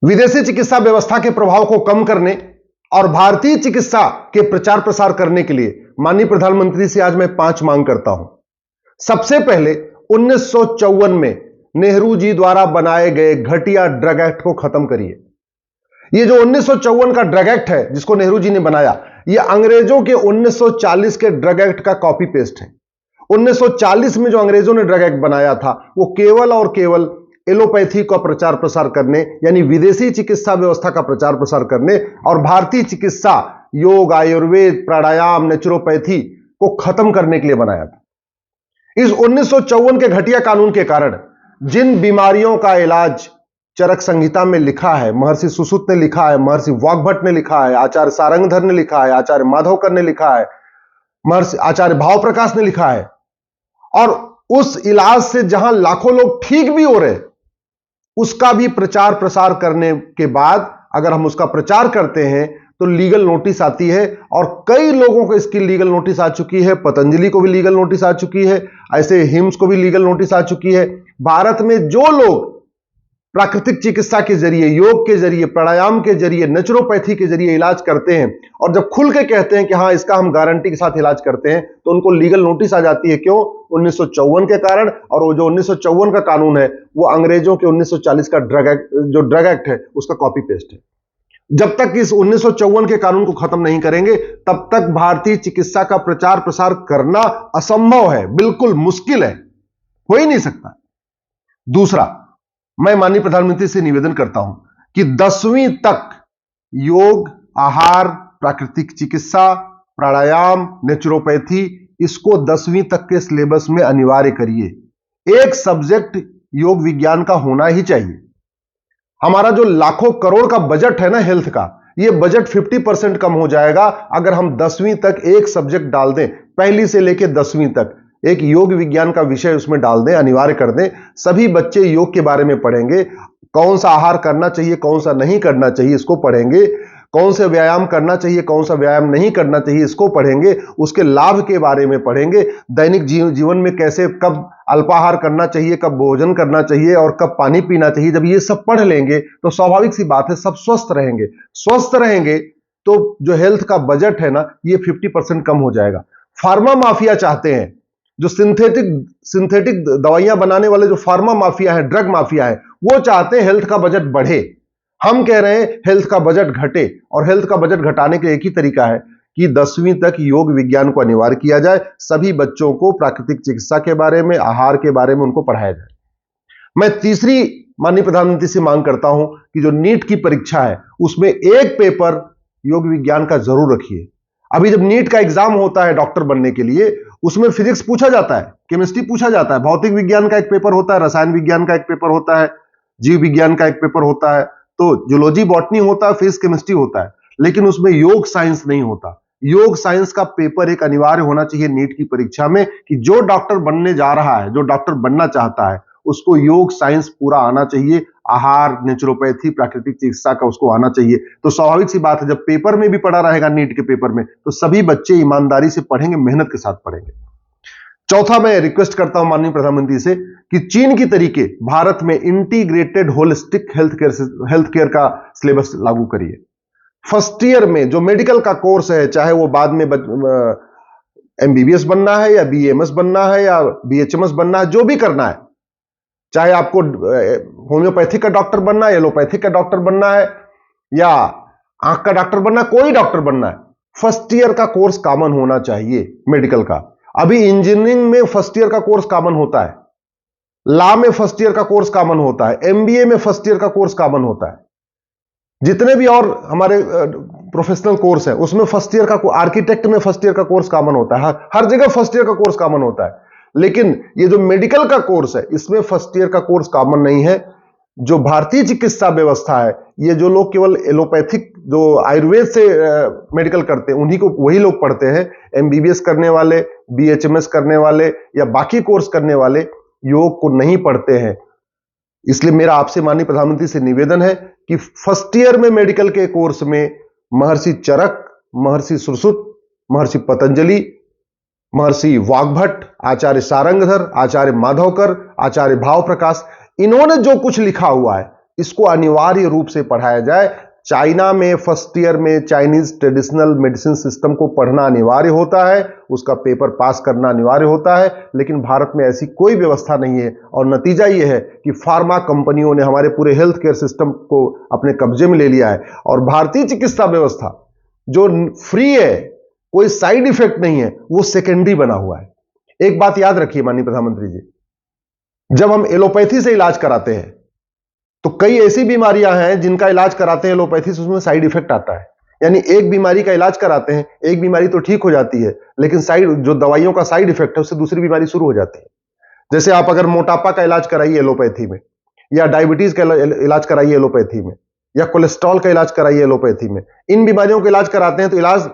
विदेशी चिकित्सा व्यवस्था के प्रभाव को कम करने और भारतीय चिकित्सा के प्रचार प्रसार करने के लिए माननीय प्रधानमंत्री से आज मैं 5 मांग करता हूं। सबसे पहले 1954 में नेहरू जी द्वारा बनाए गए घटिया ड्रग एक्ट को खत्म करिए। यह जो 1954 का ड्रग एक्ट है जिसको नेहरू जी ने बनाया, यह अंग्रेजों के 1940 के ड्रग एक्ट का कॉपी पेस्ट है। 1940 में जो अंग्रेजों ने ड्रग एक्ट बनाया था वो केवल और केवल एलोपैथी का प्रचार प्रसार करने, यानी विदेशी चिकित्सा व्यवस्था का प्रचार प्रसार करने और भारतीय चिकित्सा योग, आयुर्वेद, प्राणायाम, नेचुरोपैथी को खत्म करने के लिए बनाया था। इस 1954 के घटिया कानून के कारण जिन बीमारियों का इलाज चरक संहिता में लिखा है, महर्षि सुश्रुत ने लिखा है, महर्षि वाग्भट ने लिखा है, आचार्य सारंगधर ने लिखा है, आचार्य माधवकर ने लिखा है, महर्षि आचार्य भाव प्रकाश ने लिखा है, और उस इलाज से जहां लाखों लोग ठीक भी हो रहे, उसका भी प्रचार प्रसार करने के बाद अगर हम उसका प्रचार करते हैं तो लीगल नोटिस आती है, और कई लोगों को इसकी लीगल नोटिस आ चुकी है। पतंजलि को भी लीगल नोटिस आ चुकी है, ऐसे हिम्स को भी लीगल नोटिस आ चुकी है। भारत में जो लोग प्राकृतिक चिकित्सा के जरिए, योग के जरिए, प्राणायाम के जरिए, नेचुरोपैथी के जरिए इलाज करते हैं और जब खुल के कहते हैं कि हाँ इसका हम गारंटी के साथ इलाज करते हैं, तो उनको लीगल नोटिस आ जाती है। क्यों? 1954 के कारण। और वो जो 1954 का कानून है वो अंग्रेजों के 1940 का ड्रग एक्ट है उसका कॉपी पेस्ट है। जब तक इस 1954 के कानून को खत्म नहीं करेंगे तब तक भारतीय चिकित्सा का प्रचार प्रसार करना असंभव है, बिल्कुल मुश्किल है, हो ही नहीं सकता। दूसरा, मैं माननीय प्रधानमंत्री से निवेदन करता हूं कि 10वीं तक योग, आहार, प्राकृतिक चिकित्सा, प्राणायाम, नेचुरोपैथी, इसको 10वीं तक के सिलेबस में अनिवार्य करिए। एक सब्जेक्ट योग विज्ञान का होना ही चाहिए। हमारा जो लाखों करोड़ का बजट है ना हेल्थ का, यह बजट 50% कम हो जाएगा अगर हम 10वीं तक एक सब्जेक्ट डाल दें। पहली से लेकर 10वीं तक एक योग विज्ञान का विषय उसमें डाल दें, अनिवार्य कर दें। सभी बच्चे योग के बारे में पढ़ेंगे, कौन सा आहार करना चाहिए, कौन सा नहीं करना चाहिए इसको पढ़ेंगे, कौन से व्यायाम करना चाहिए, कौन सा व्यायाम नहीं करना चाहिए इसको पढ़ेंगे, उसके लाभ के बारे में पढ़ेंगे, दैनिक जीवन में कैसे, कब अल्पाहार करना चाहिए, कब भोजन करना चाहिए और कब पानी पीना चाहिए। जब ये सब पढ़ लेंगे तो स्वाभाविक सी बात है सब स्वस्थ रहेंगे। स्वस्थ रहेंगे तो जो हेल्थ का बजट है ना, ये 50% कम हो जाएगा। फार्मा माफिया चाहते हैं, जो सिंथेटिक दवाइयां बनाने वाले जो फार्मा माफिया है, ड्रग माफिया है, वो चाहते हैं हेल्थ का बजट बढ़े। हम कह रहे हैं हेल्थ का बजट घटे, और हेल्थ का बजट घटाने का एक ही तरीका है कि 10वीं तक योग विज्ञान को अनिवार्य किया जाए। सभी बच्चों को प्राकृतिक चिकित्सा के बारे में, आहार के बारे में उनको पढ़ाया जाए। मैं तीसरी माननीय प्रधानमंत्री से मांग करता हूं कि जो नीट की परीक्षा है उसमें एक पेपर योग विज्ञान का जरूर रखिए। अभी जब नीट का एग्जाम होता है डॉक्टर बनने के लिए, उसमें फिजिक्स पूछा जाता है, केमिस्ट्री पूछा जाता है, भौतिक विज्ञान का एक पेपर होता है, रसायन विज्ञान का एक पेपर होता है, जीव विज्ञान का एक पेपर होता है, तो जूलॉजी, बॉटनी होता है, फिजिक्स, केमिस्ट्री होता है, लेकिन उसमें योग साइंस नहीं होता। योग साइंस का पेपर एक अनिवार्य होना चाहिए नीट की परीक्षा में, कि जो डॉक्टर बनने जा रहा है, जो डॉक्टर बनना चाहता है, उसको योग साइंस पूरा आना चाहिए। आहार, नेचुरोपैथी, प्राकृतिक चिकित्सा का उसको आना चाहिए। तो स्वाभाविक सी बात है जब पेपर में भी पढ़ा रहेगा नीट के पेपर में, तो सभी बच्चे ईमानदारी से पढ़ेंगे, मेहनत के साथ पढ़ेंगे। चौथा, मैं रिक्वेस्ट करता हूं माननीय प्रधानमंत्री से कि चीन की तरीके भारत में इंटीग्रेटेड होलिस्टिक हेल्थ केयर का सिलेबस लागू करिए। फर्स्ट ईयर में जो मेडिकल का कोर्स है, चाहे वो बाद में एमबीबीएस बनना है या बीएमएस बनना है या बीएचएमएस बनना है, जो भी करना है, चाहे आपको होम्योपैथिक का डॉक्टर बनना है, एलोपैथिक का डॉक्टर बनना है या आंख का डॉक्टर बनना है, कोई डॉक्टर बनना है, फर्स्ट ईयर का कोर्स कॉमन होना चाहिए मेडिकल का। अभी इंजीनियरिंग में फर्स्ट ईयर का कोर्स कॉमन होता है, लॉ में फर्स्ट ईयर का कोर्स कॉमन होता है, एमबीए में फर्स्ट ईयर का कोर्स कॉमन होता है, जितने भी और हमारे प्रोफेशनल कोर्स है उसमें फर्स्ट ईयर का, आर्किटेक्ट में फर्स्ट ईयर का कोर्स कॉमन होता है, हर जगह फर्स्ट ईयर का कोर्स कॉमन होता है। लेकिन ये जो मेडिकल का कोर्स है इसमें फर्स्ट ईयर का कोर्स कॉमन नहीं है। जो भारतीय चिकित्सा व्यवस्था है, ये जो लोग केवल एलोपैथिक, जो आयुर्वेद से मेडिकल करते हैं, उन्हीं को वही लोग पढ़ते हैं। एमबीबीएस करने वाले, बीएचएमएस करने वाले या बाकी कोर्स करने वाले योग को नहीं पढ़ते हैं। इसलिए मेरा आपसे माननीय प्रधानमंत्री से निवेदन है कि फर्स्ट ईयर में मेडिकल के कोर्स में महर्षि चरक, महर्षि सुश्रुत, महर्षि पतंजलि, महर्षि वाग्भट, आचार्य सारंगधर, आचार्य माधवकर, आचार्य भाव प्रकाश, इन्होंने जो कुछ लिखा हुआ है इसको अनिवार्य रूप से पढ़ाया जाए। चाइना में फर्स्ट ईयर में चाइनीज ट्रेडिशनल मेडिसिन सिस्टम को पढ़ना अनिवार्य होता है, उसका पेपर पास करना अनिवार्य होता है, लेकिन भारत में ऐसी कोई व्यवस्था नहीं है। और नतीजा यह है कि फार्मा कंपनियों ने हमारे पूरे हेल्थ केयर सिस्टम को अपने कब्जे में ले लिया है। और भारतीय चिकित्सा व्यवस्था जो फ्री है, कोई साइड इफेक्ट नहीं है, वो सेकेंडरी बना हुआ है। एक बात याद रखिए माननीय प्रधानमंत्री जी, जब हम एलोपैथी से इलाज कराते हैं तो कई ऐसी बीमारियां हैं जिनका इलाज कराते हैं एलोपैथी से, उसमें साइड इफेक्ट आता है। यानी एक बीमारी का इलाज कराते हैं, एक बीमारी तो ठीक हो जाती है, लेकिन जो दवाइयों का साइड इफेक्ट है उससे दूसरी बीमारी शुरू हो जाती है। जैसे आप अगर मोटापा का इलाज कराइए एलोपैथी में, या डायबिटीज का इलाज कराइए एलोपैथी में, या कोलेस्ट्रॉल का इलाज कराइए एलोपैथी में, इन बीमारियों का इलाज कराते हैं तो इलाज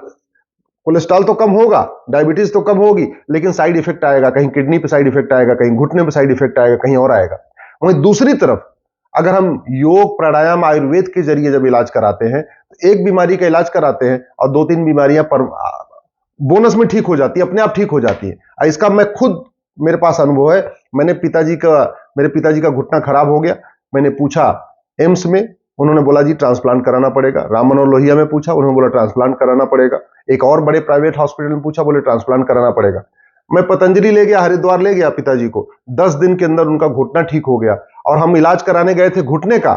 कोलेस्ट्रॉल तो कम होगा, डायबिटीज तो कम होगी, लेकिन साइड इफेक्ट आएगा, कहीं किडनी पे साइड इफेक्ट आएगा, कहीं घुटने पे साइड इफेक्ट आएगा, कहीं और आएगा। वहीं दूसरी तरफ अगर हम योग प्राणायाम आयुर्वेद के जरिए जब इलाज कराते हैं तो एक बीमारी का इलाज कराते हैं और 2-3 बीमारियां पर बोनस में ठीक हो जाती है, अपने आप ठीक हो जाती है। इसका मैं खुद, मेरे पास अनुभव है। मेरे पिताजी का घुटना खराब हो गया, मैंने पूछा एम्स में, उन्होंने बोला जी ट्रांसप्लांट कराना पड़ेगा। राम मनोहर लोहिया में पूछा, उन्होंने बोला ट्रांसप्लांट कराना पड़ेगा। एक और बड़े प्राइवेट हॉस्पिटल में पूछा, बोले ट्रांसप्लांट कराना पड़ेगा। मैं पतंजलि ले गया, हरिद्वार ले गया पिताजी को, 10 दिन के अंदर उनका घुटना ठीक हो गया। और हम इलाज कराने गए थे घुटने का,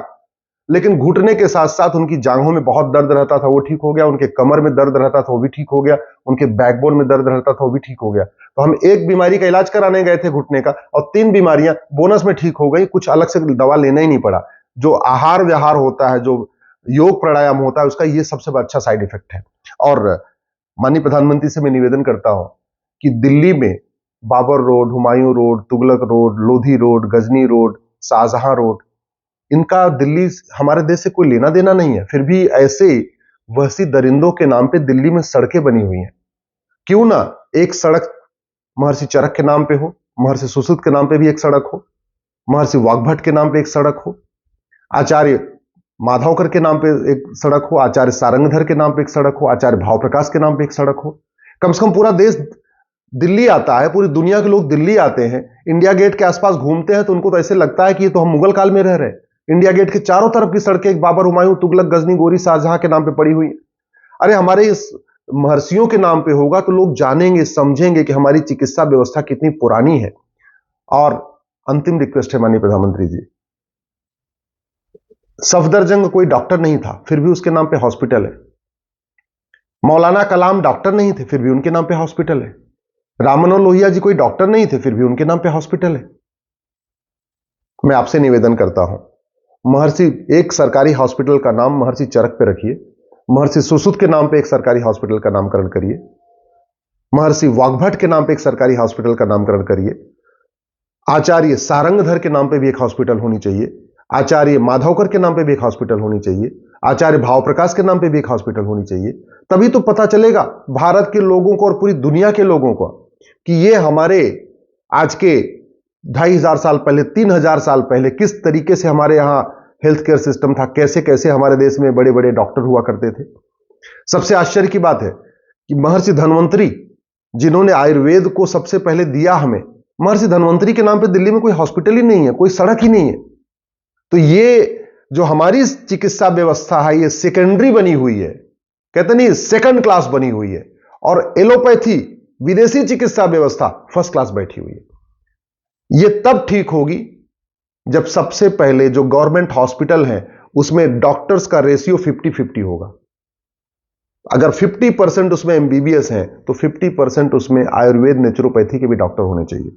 लेकिन घुटने के साथ साथ उनकी जांघों में बहुत दर्द रहता था, वो ठीक हो गया। उनके कमर में दर्द रहता था, वो भी ठीक हो गया। उनके बैकबोन में दर्द रहता था, वो भी ठीक हो गया। तो हम एक बीमारी का इलाज कराने गए थे घुटने का, और 3 बीमारियां बोनस में ठीक हो गई, कुछ अलग से दवा लेना ही नहीं पड़ा। जो आहार विहार होता है, जो योग प्राणायाम होता है, उसका ये सबसे अच्छा साइड इफेक्ट है। और माननीय प्रधानमंत्री से मैं निवेदन करता हूं कि दिल्ली में Babar road, Humayun road, Tughlaq road, Lodhi road, Ghazni road, Shahjahan road, इनका दिल्ली हमारे देश से कोई लेना देना नहीं है, फिर भी ऐसे वहशी दरिंदों के नाम पे दिल्ली में सड़कें बनी हुई हैं। क्यों ना एक सड़क महर्षि चरक के नाम पे हो, महर्षि सुश्रुत के नाम पे भी एक सड़क हो, महर्षि वाग्भट के नाम पे एक सड़क हो, आचार्य माधवकर के नाम पे एक सड़क हो, आचार्य सारंगधर के नाम पे एक सड़क हो, आचार्य भाव प्रकाश के नाम पे एक सड़क हो। कम से कम पूरा देश दिल्ली आता है, पूरी दुनिया के लोग दिल्ली आते हैं, इंडिया गेट के आसपास घूमते हैं तो उनको तो ऐसे लगता है कि ये तो हम मुगल काल में रह रहे हैं। इंडिया गेट के चारों तरफ की सड़कें बाबर, हुमायूं, तुगलक, गजनी, गोरी, शाहजहां के नाम पे पड़ी हुई है। अरे हमारे इस महर्षियों के नाम पे होगा तो लोग जानेंगे, समझेंगे कि हमारी चिकित्सा व्यवस्था कितनी पुरानी है। और अंतिम रिक्वेस्ट है माननीय प्रधानमंत्री जी, सफदरजंग कोई डॉक्टर नहीं था, फिर भी उसके नाम पे हॉस्पिटल है। मौलाना कलाम डॉक्टर नहीं थे, फिर भी उनके नाम पे हॉस्पिटल है। राम मनोहर लोहिया जी कोई डॉक्टर नहीं थे, फिर भी उनके नाम पे हॉस्पिटल है। मैं आपसे निवेदन करता हूं, महर्षि एक सरकारी हॉस्पिटल का नाम महर्षि चरक पे रखिए, महर्षि सुश्रुत के नाम पे एक सरकारी हॉस्पिटल का नामकरण करिए, महर्षि वाग्भट के नाम पे एक सरकारी हॉस्पिटल का नामकरण करिए, आचार्य सारंगधर के नाम पे भी एक हॉस्पिटल होनी चाहिए, आचार्य माधवकर के नाम पे भी एक हॉस्पिटल होनी चाहिए, आचार्य भाव प्रकाश के नाम पे भी एक हॉस्पिटल होनी चाहिए। तभी तो पता चलेगा भारत के लोगों को और पूरी दुनिया के लोगों को कि ये हमारे आज के 2500 साल पहले, 3000 साल पहले किस तरीके से हमारे यहां हेल्थ केयर सिस्टम था, कैसे कैसे हमारे देश में बड़े बड़े डॉक्टर हुआ करते थे। सबसे आश्चर्य की बात है कि महर्षि धन्वंतरी, जिन्होंने आयुर्वेद को सबसे पहले दिया हमें, महर्षि धन्वंतरी के नाम पे दिल्ली में कोई हॉस्पिटल ही नहीं है, कोई सड़क ही नहीं है। तो ये जो हमारी चिकित्सा व्यवस्था है, ये सेकेंडरी बनी हुई है, कहते नहीं सेकंड क्लास बनी हुई है। और एलोपैथी विदेशी चिकित्सा व्यवस्था फर्स्ट क्लास बैठी हुई है। ये तब ठीक होगी जब सबसे पहले जो गवर्नमेंट हॉस्पिटल है उसमें डॉक्टर्स का रेशियो 50-50 होगा। अगर 50% उसमें एमबीबीएस हैं तो 50% उसमें आयुर्वेद, नेचुरोपैथी के भी डॉक्टर होने चाहिए।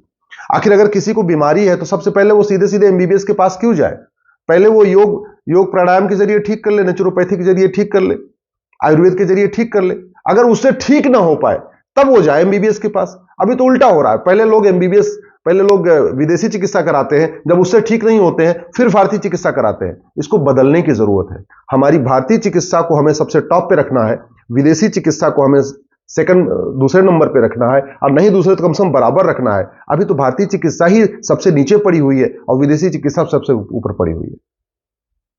आखिर अगर किसी को बीमारी है तो सबसे पहले वो सीधे सीधे एमबीबीएस के पास क्यों जाए? पहले वो योग प्राणायाम के जरिए ठीक कर ले, नेचुरोपैथी के जरिए ठीक कर ले, आयुर्वेद के जरिए ठीक कर ले। अगर उससे ठीक ना हो पाए तब वो जाए एमबीबीएस के पास। अभी तो उल्टा हो रहा है, पहले लोग विदेशी चिकित्सा कराते हैं, जब उससे ठीक नहीं होते हैं फिर भारतीय चिकित्सा कराते हैं। इसको बदलने की जरूरत है। हमारी भारतीय चिकित्सा को हमें सबसे टॉप पे रखना है, विदेशी चिकित्सा को हमें दूसरे नंबर पे रखना है, और नहीं दूसरे तो कम से कम बराबर रखना है। अभी तो भारतीय चिकित्सा ही सबसे नीचे पड़ी हुई है और विदेशी चिकित्सा सबसे ऊपर पड़ी हुई है।